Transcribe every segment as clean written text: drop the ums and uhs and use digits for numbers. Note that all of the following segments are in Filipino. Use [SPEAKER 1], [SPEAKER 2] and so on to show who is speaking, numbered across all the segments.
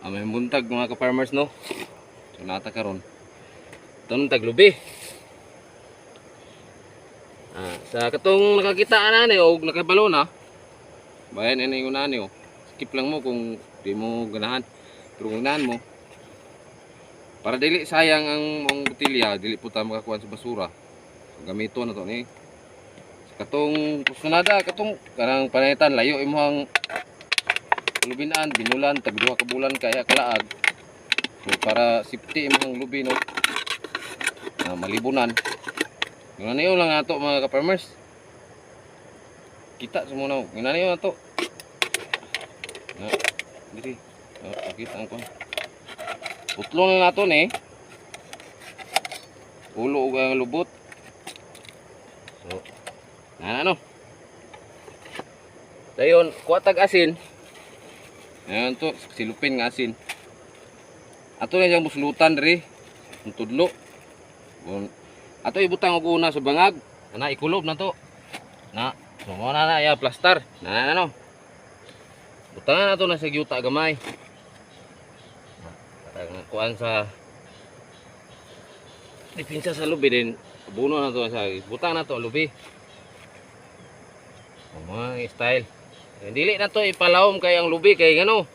[SPEAKER 1] May buntag mga ka-farmers no. So nata karon. Tanong taglubi. Sa katong nakakita na ni og nakabalo na. Bayan ini una ni oh. Skip lang mo kung di mo ganahan. Pero kung ganahan mo para dili sayang ang mong botilya, dili po ta makakuha sa basura. So, gamito na to ni. Sa katong pusunada, katong karang panitan layo imong lubinaan, binulan, tag 2 ka bulan kaya kalaag. So para safety imong lubi no. Malibunan. Nganayo lang ato mga ka-farmers. Kita sa muna. Nganayo na to. Diri. Kita ang kon. Putlo na nato ni. Ulo ug ang lubot. So, no. Dayon, kuha tag asin. Ayan to, silupin nga asin. Ato na siyang buslutan diri. Ang tudlo. Ato ibutang og una sa bangag. Ana ikulob na to. Na, so mo na ya plaster. Na no. Butangan nato na sa yuta gamay. Para kuan sa dipinsa sa lubi din. Buno na to sa butang na to lubi. Mga style. Dili na to ipalawom kay ang lubi kay ngano.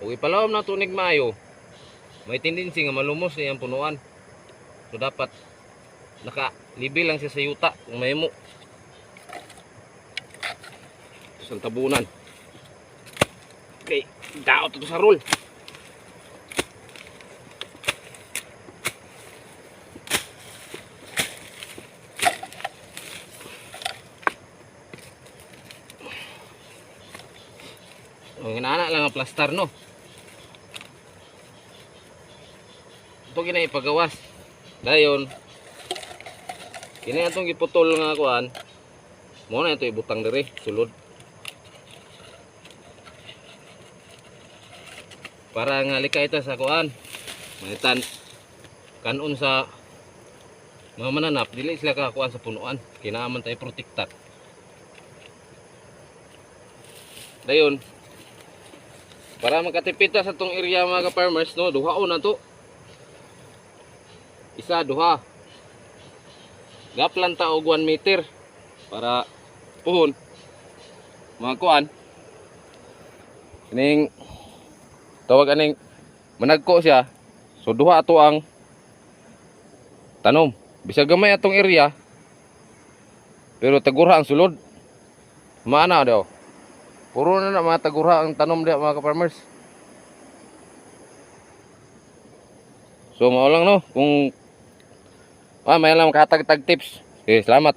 [SPEAKER 1] O ipalawom na to nig maayo. May tendency nga malumos iyang punuan. So dapat naka-libil lang siya sa yuta kung may mo. Isang tabunan. Okay, daot ito sa roll. Ang inaanak lang ang plaster no. Ito gina ipagawas. Dayon kini atong giputol nga kuan. Mo na ito ibutang diri sulod. Para nga likay ita sa kuan. Manitan kanon sa mga mananap dili sila kakuan sa punuan. Kinaaman tayo protektat. Dayon para makatipid ta sa tong area mga farmers no, duhaon na to. Isa duha. Gaplan ta og 1 meter para puhon mga kuan. Kining tawag aning managko siya. So duha ato ang tanom. Bisag gamay atong area pero tagura ang sulod. Maana daw. Puro na mga tagura ang tanom diha mga farmers. So mao lang no kung may lang makatag-tag tips. Okay, salamat.